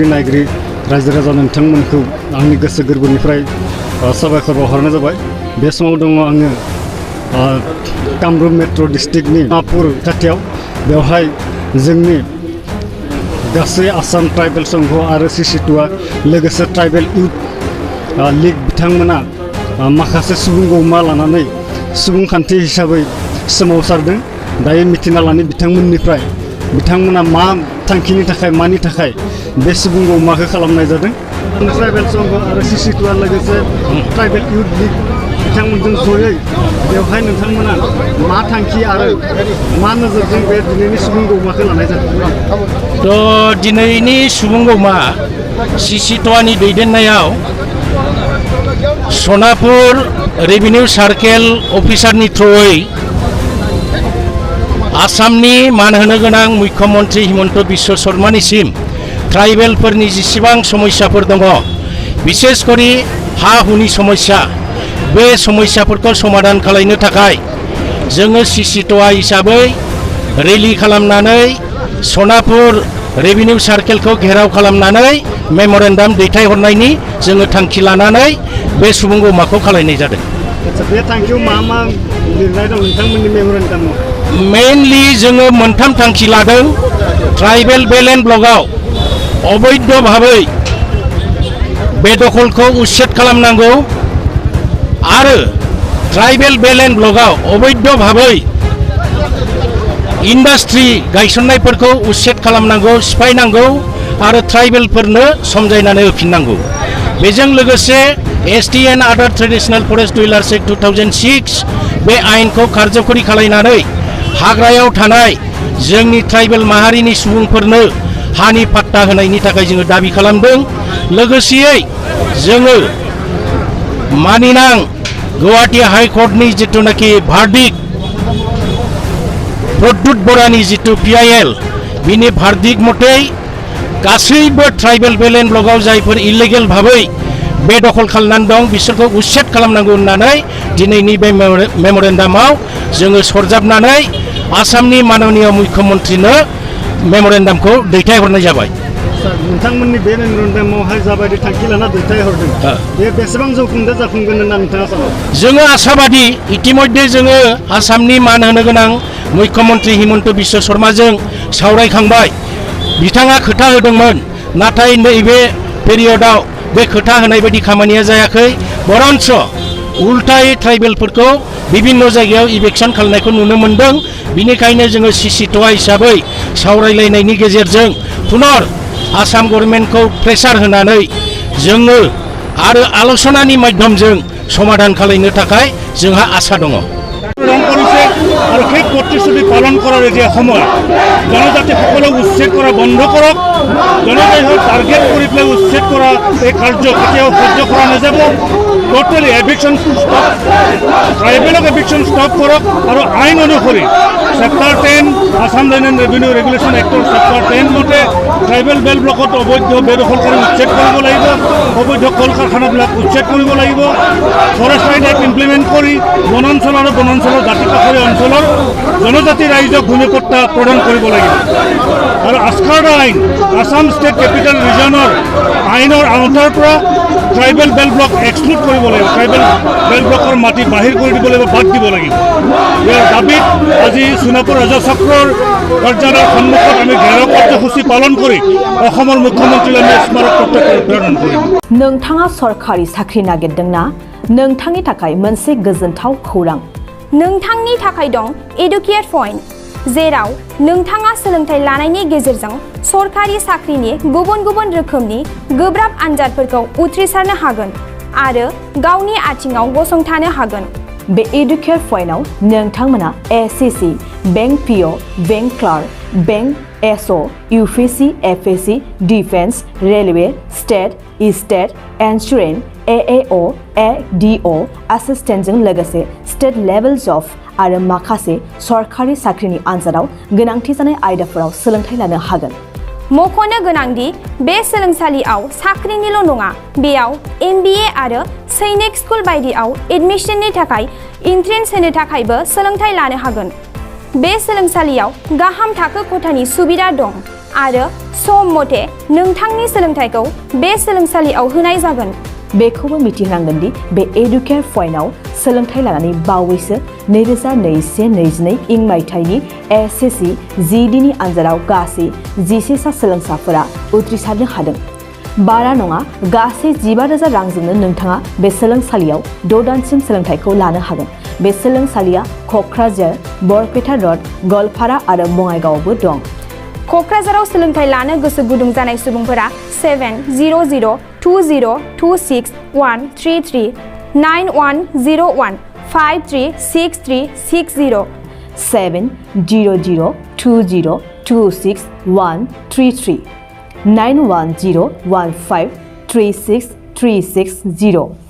नायगिरि रायजो राजा नोंथांमोनखौ आंनि गोसो गोरबोनिफ्राय साबायखर बावहरनाय जाबाय। बे समाव दङ आङो कामरुप मेट्र' डिस्ट्रिक्टनि नागपुर खाथियाव। बेवहाय जोंनि गासै आसाम ट्राइबेल संघ आरो CC2आ लोगोसे ट्राइबेल इउथ लीग बिथांमोना माखासे सुबुं गौमा लानानै सुबुंखान्थि हिसाबै सोमावसारदों। दायो मिथिना लानि बिथांमोननिफ्राय बिथांमोना मा थांखिनि थाखाय मानि थाखाय बे सुबुं गौमाखौ खालामनाय जादों। ट्राइबेल संघ आरो CC2आ लोगोसे ट्राइबेल इउथ लीग बिथांमोनजों जयै बेवहाय नोंथांमोना मा थांखि आरो मा नोजोरजों बे दिनैनि सुबुं गौमाखौ लानाय जादों? थ' दिनैनि सुबुं गौमा CC2आनि दैदेननायाव सनापुर रेभिनिउ सार्केल अफिसारनि थ्रुयै आसामनि मान होनो गोनां मुख्यमन्त्री हिमन्त बिश्व शर्मानिसिम ट्राइबेलफोरनि जेसेबां समस्याफोर दङ, बिसेस करि हा हुनि समस्या, बे समस्याफोरखौ समाधान खालामनो थाखाय जोङो CC2आ हिसाबै रेलि खालामनानै सनापुर रेभिनिउ सार्केलखौ घेराव खालामनानै मेम'रेन्डाम दैथायहरनायनि जोङो थांखि लानानै बे सुबुं गौमाखौ खालामनाय जादों। बे थांखियाव मा मा लिरनाय दं नोंथांमोननि मेम'रेन्डामाव? मेनलि जोङो मोनथाम थांखि लादों। ट्राइबेल बेलेन्ड ब्लकआव अबैध भाबै बे दखलखौ उच्छेद खालामनांगौ आरो ट्राइबेल बेलेन्ड ब्लकआव अबैध भाबै इन्डास्ट्रि गायसननायफोरखौ उच्छेद खालामनांगौ, सिफायनांगौ आरो ट्राइबेलफोरनो समजायनानै होफिननांगौ। बेजों लोगोसे ST एन्ड आदार ट्रेडिशनेल फरेस्ट डुइलार्स एक्ट 2006 बे आयेनखौ कारज'करि खालामनानै हाग्रायाव थानाय जोंनि ट्राइबेल माहारिनि सुबुंफोरनो हानि पाट्टा होनायनि थाखाय जोङो दाबि खालामदों। लोगोसेयै जोङो मानिनां गुवाहाटी हाइकर्टनि जिथुनाखि भार्डिक्ट प्रद्युत बरानि जिथु PIL बिनि भार्डिक्ट मथै गासैबो ट्राइबेल बेलेन्ड ब्लकआव जायफोर इलिगेल भाबै बे दखल खालामनानै दं बिसोरखौ उच्छेद खालामनांगौ होननानै दिनैनि बे मेम'रेन्डामाव जोङो सरजाबनानै आसामनि माननीय मुख्यमन्त्रिनो मेम'रेन्डामखौ दैथायहरनाय जाबाय। नोंथांमोननि बे मेम'रेन्डामावहाय जाबायदि थांखि लाना दैथायहरदों बे बेसेबां जौखोन्दो जाफुंगोन होनना नोंथाङा सानो? जोङो आसाबादि इतिमध्य जोङो आसामनि मान होनो गोनां मुख्यमन्त्रि हिमन्त बिश्व शर्माजों सावरायखांबाय। बिथाङा खोथा होदोंमोन, नाथाय नैबे पेरियडआव बे खोथा होनाय बायदि खामानिया जायाखै। बरन्स उल्टायै ट्राइबेलफोरखौ बिभिन्न जायगायाव इभेक्सन खालामनायखौ नुनो मोन्दों। बिनिखायनो जोङो CC2आ हिसाबै सावरायलायनायनि गेजेरजों पुनर आसाम गभर्नमेन्टखौ प्रेसार होनानै जोङो आरो आलोचनानि माध्यमजों समाधान खालामनो थाखाय जोंहा आसा दङ। আৰু সেই প্ৰতিশ্ৰুতি পালন কৰাৰ এতিয়া সময়। জনজাতিসকলক উচ্ছেদ কৰা বন্ধ কৰক। জনজাতিক টাৰ্গেট কৰি পেলাই উচ্ছেদ কৰা এই কাৰ্য কেতিয়াও সহ্য কৰা নাযাব। টোটেলি এভিকশ্যন ষ্টপ, ট্ৰাইবেলক এভিকশ্যন ষ্টপ কৰক আৰু আইন অনুসৰি chapter 10 Assam land and revenue regulation এক্টৰ চেপ্টাৰ 10 মতে ট্ৰাইবেল বেল ব্লকত অবৈধ বেদখলকাৰী উচ্ছেদ কৰিব লাগিব, অবৈধ কল কাৰখানাবিলাক উচ্ছেদ কৰিব লাগিব। ফৰেষ্ট আইন এক্ট ইমপ্লিমেণ্ট কৰি বনাঞ্চল আৰু বনাঞ্চলৰ দাঁতি কাষৰীয়া অঞ্চলৰ জনজাতি ৰাইজক ভূমিপট্টা প্ৰদান কৰিব লাগিব। আৰু আস্কাৰ্ডা আইন আসাম ষ্টেট কেপিটেল ৰিজনৰ আইনৰ আওতাৰ পৰা ট্ৰাইবেল বেল ব্লক এক্সক্লুড কৰিব লাগিব। ট্ৰাইবেল বেল ব্লকৰ মাটি বাহিৰ কৰি দিব লাগিব, বাদ দিব লাগিব। ইয়াৰ দাবীত আজি সোণাপুৰ ৰাজচক্ৰৰ কাৰ্যালয়ৰ সন্মুখত আমি ঘেৰাও কাৰ্যসূচী পালন কৰি অসমৰ মুখ্যমন্ত্ৰীলৈ আমি স্মাৰক পত্ৰ প্ৰেৰণ কৰিম। नोंथाङा सरकारि साख्रि नागिरदोंना? नोंथांनि थाखाय मोनसे गोजोनथाव खौरां। नोंथांनि थाखाय दं एडुकेट पइन्ट, जेराव नोंथाङा सोलोंथाइ लानायनि गेजेरजों सरकारि साख्रिनि गुबुन गुबुन रोखोमनि गोब्राब आनजादफोरखौ उथ्रिसारनो हागोन आरो गावनि आथिङाव गसंथानो हागोन। बे एडुकेट पइन्टआव नोंथांमोना SCC, bank PO, bank clerk, bank SO, UPSC, FSC, defence, railway, state insurance, AAO, ADO एसिस्टेन्टजों लोगोसे स्टेट लेभेल जब आरो माखासे सरकारि साख्रिनि आनजादाव गोनांथि जानाय आयदाफोराव सोलोंथाइ लानो हागोन। मख'नो गोनांदि बे सोलोंसालियाव साख्रिनिल' नङा, बेयाव MBA आरो सैनिक स्कुल बायदियाव एडमिशननि थाखाय एन्ट्रेन्स होनो थाखायबो सोलोंथाइ लानो हागोन। बे सोलोंसालियाव गाहाम थाखो खथानि सुबिदा दं आरो सम मथे नोंथांनि सोलोंथाइखौ बे सोलोंसालियाव होनाय जागोन। बेखौबो मिथिनांगोन दि बे एडुकेयार पइन्टआव सोलोंथाइ लानानै बावैसो 2021-22 इं मायथाइनि SSC GDनि आनजादाव गासै 11 सा सोलोंसाफोरा उथ्रिसारनो हादों। बारा नङा, गासै 15,000 रांजोंनो नोंथाङा बे सोलोंसालियाव 6 दानसिम सोलोंथाइखौ लानो हागोन। बे सोलोंसालिया क'क्राझार, बरपेटा र'ड, गवालपारा आरो बङाइगावआवबो दं। क'क्राझाराव सोलोंथाइ लानो गोसो गुदुं जानाय सुबुंफोरा 700-226-133 9101-536360 700-226-133 9101536360